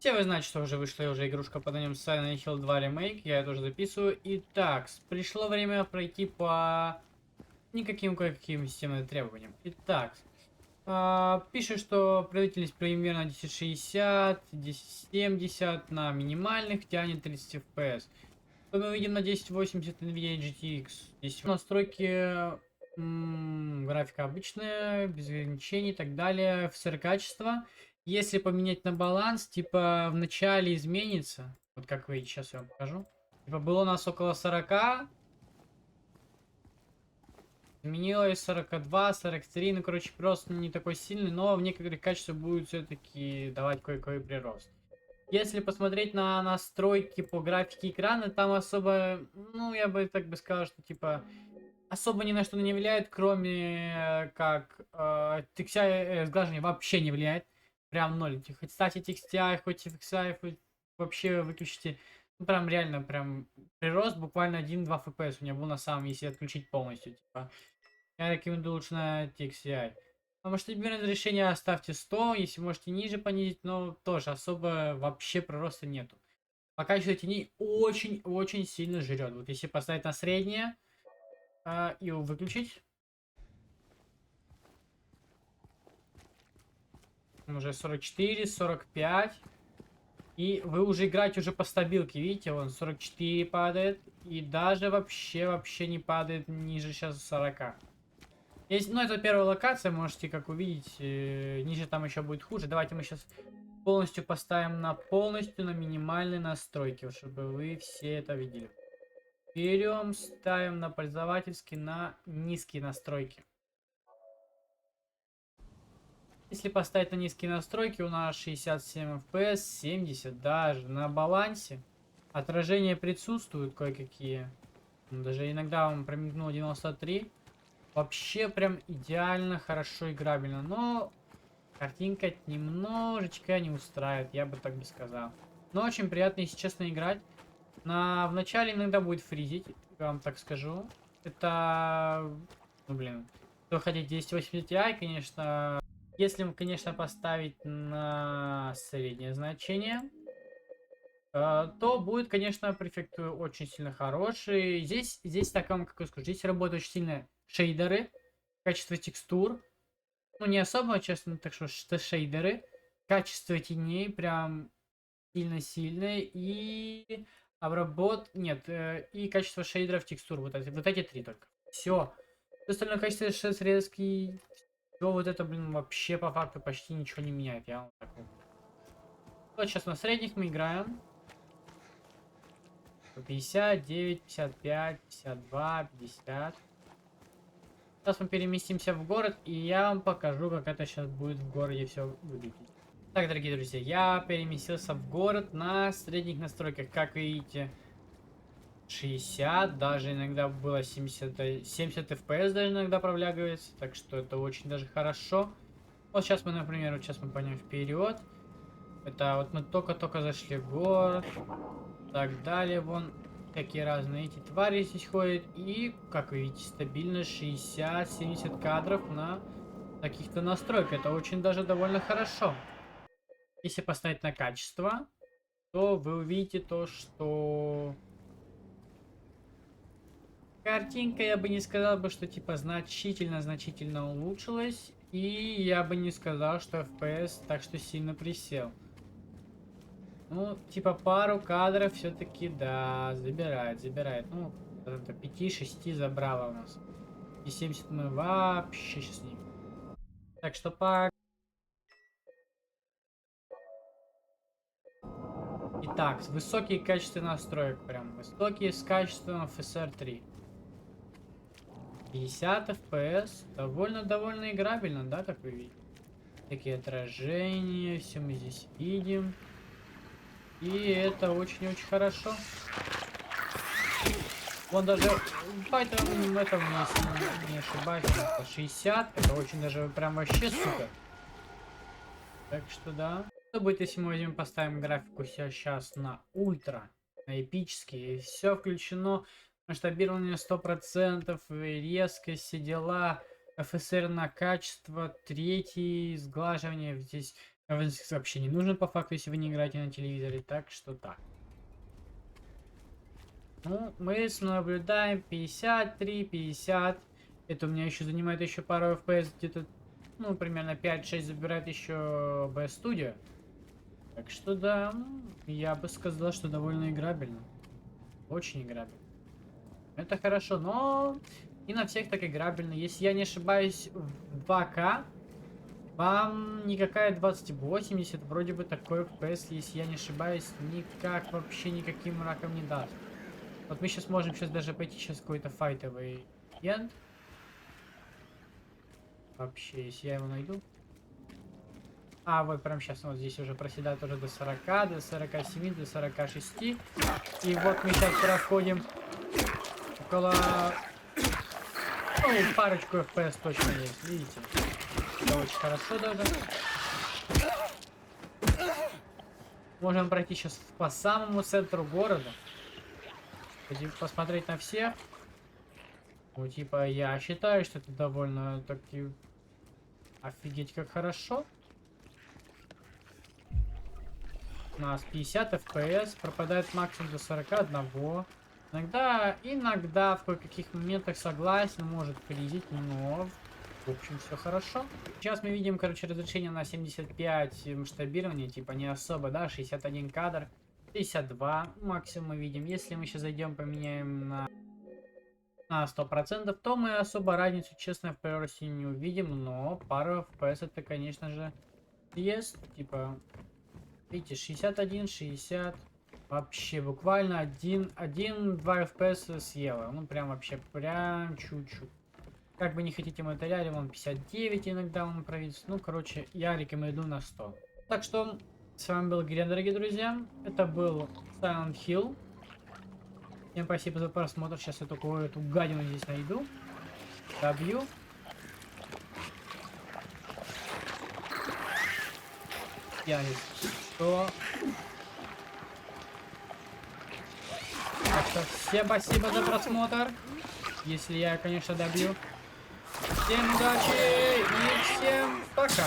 Все вы знаете, что уже вышла уже игрушка под названием Silent Hill 2 Remake. Я ее тоже записываю. Итак, пришло время пройти по никаким кое-каким системным требованиям. Итак, пишет, что производительность примерно 1060, 1070 на минимальных тянет 30 FPS. Что мы видим на 1080 NVIDIA GTX. Здесь настройки графика обычная, без ограничений и так далее. FSR качество. Если поменять на баланс, типа в начале изменится. Вот как вы сейчас я вам покажу. Типа было у нас около 40. Изменилось 42, 43. Ну, короче, просто не такой сильный, но в некоторых качествах будет все-таки давать кое-какой прирост. Если посмотреть на настройки по графике экрана, там особо, ну, я бы так бы сказал, что типа особо ни на что не влияет, кроме как сглаживание вообще не влияет. Прям ноль. Хоть ставьте TXTI, хоть FXI, хоть вообще выключите. Ну, прям реально, прям прирост буквально 1-2 FPS у меня был на самом, если отключить полностью. Типа, я рекомендую лучше на TXTI. А масштабирование разрешения оставьте 100, если можете ниже понизить, но тоже особо вообще прироста нету. По качеству теней очень-очень сильно жрет. Вот если поставить на среднее и выключить, уже 44, 45. И вы уже играете уже по стабилке, видите, вон 44 падает. И даже вообще не падает ниже сейчас 40. Есть, ну, это первая локация, можете, как увидеть, ниже там еще будет хуже. Давайте мы сейчас полностью поставим на полностью, на минимальные настройки, чтобы вы все это видели. Берем, ставим на пользовательский, на низкие настройки. Если поставить на низкие настройки, у нас 67 FPS, 70 даже на балансе. Отражения присутствуют кое-какие. Даже иногда он промелькнул 93. Вообще прям идеально, хорошо играбельно. Но картинка немножечко не устраивает, я бы так бы сказал. Но очень приятно, если честно, играть. В начале иногда будет фризить, я вам так скажу. Это, ну блин, кто хотите 1080 Ti, конечно, если, конечно, поставить на среднее значение, то будет, конечно, префект очень сильно хороший. Здесь так вам, как я скажу, здесь работают очень сильно шейдеры, качество текстур. Ну, не особо, честно, так что шейдеры. Качество теней прям сильно-сильное. И нет, и качество шейдеров, текстур. Вот эти три только. Все. Остальное качество срезки, все вот это, блин, вообще по факту почти ничего не меняет. Я вам так вот. Вот сейчас на средних мы играем. 59, 55, 52, 50. Сейчас мы переместимся в город, и я вам покажу, как это сейчас будет в городе все выглядеть. Так, дорогие друзья, я переместился в город на средних настройках. Как видите, 60, даже иногда было 70, 70 FPS даже иногда провлягивается. Так что это очень даже хорошо. Вот сейчас мы, например, вот сейчас мы пойдем вперед. Это вот мы только-только зашли в город. Так далее, вон такие разные эти твари здесь ходят. И, как вы видите, стабильно 60-70 кадров на каких-то настройках. Это очень даже довольно хорошо. Если поставить на качество, то вы увидите то, что картинка, я бы не сказал бы, что типа значительно улучшилась. И я бы не сказал, что FPS так что сильно присел. Ну, типа пару кадров все-таки, да, забирает. Ну, 5-6 забрала у нас. И 70 мы вообще сейчас не. Так что по... Итак, высокие качества настроек прям. Высокие с качеством FSR 3. 50 FPS. Довольно играбельно, да, как вы видите. Такие отражения, все мы здесь видим. И это очень-очень хорошо. Вон даже поэтому это, если не ошибаюсь, 60. Это очень даже прям вообще супер. Так что да. Что будет, если мы возьмем, поставим графику сейчас на ультра, на эпический, и все включено, масштабирование 100%, резкость, все дела, FSR на качество, третий, сглаживание, здесь вообще не нужен по факту, если вы не играете на телевизоре, так что так. Ну, мы наблюдаем 53, 50. Это у меня еще занимает еще пару FPS, где-то, ну, примерно 5-6 забирает еще BS Studio. Так что да, я бы сказал, что довольно играбельно. Очень играбельно. Это хорошо, но и на всех так играбельно. Если я не ошибаюсь, в 2К вам никакая 2080, вроде бы такой FPS, если я не ошибаюсь, никак вообще никаким раком не даст. Вот мы сейчас можем даже пойти сейчас какой-то файтовый энд. Вообще, если я его найду. А, вот прям сейчас вот здесь уже проседает уже до 40, до 47, до 46. И вот мы сейчас проходим около... Ну, парочку FPS точно есть, видите? Это очень хорошо даже. Можем пройти сейчас по самому центру города. Посмотреть на всех. Ну, типа, я считаю, что это довольно таки... Офигеть, как хорошо. У нас 50 FPS, пропадает максимум до 41. Иногда в кое-каких моментах согласен, может фризить, но в общем все хорошо. Сейчас мы видим, короче, разрешение на 75 масштабирования, типа не особо, да, 61 кадр, 52 максимум мы видим. Если мы сейчас зайдем, поменяем на 100%, то мы особо разницу, честно, в природе не увидим, но пару FPS это, конечно же, есть, типа, видите, 61, 60, вообще буквально 1-2 FPS съела, ну прям вообще, прям чуть-чуть. Как бы не хотите материале, вон 59 иногда он провис, ну короче, я рекомендую на 100. Так что, с вами был Грен, дорогие друзья, это был Silent Hill. Всем спасибо за просмотр. Сейчас я только эту гадину здесь найду. Добью. Я здесь. Что? Так что всем спасибо за просмотр. Если я, конечно, добью. Всем удачи и всем пока.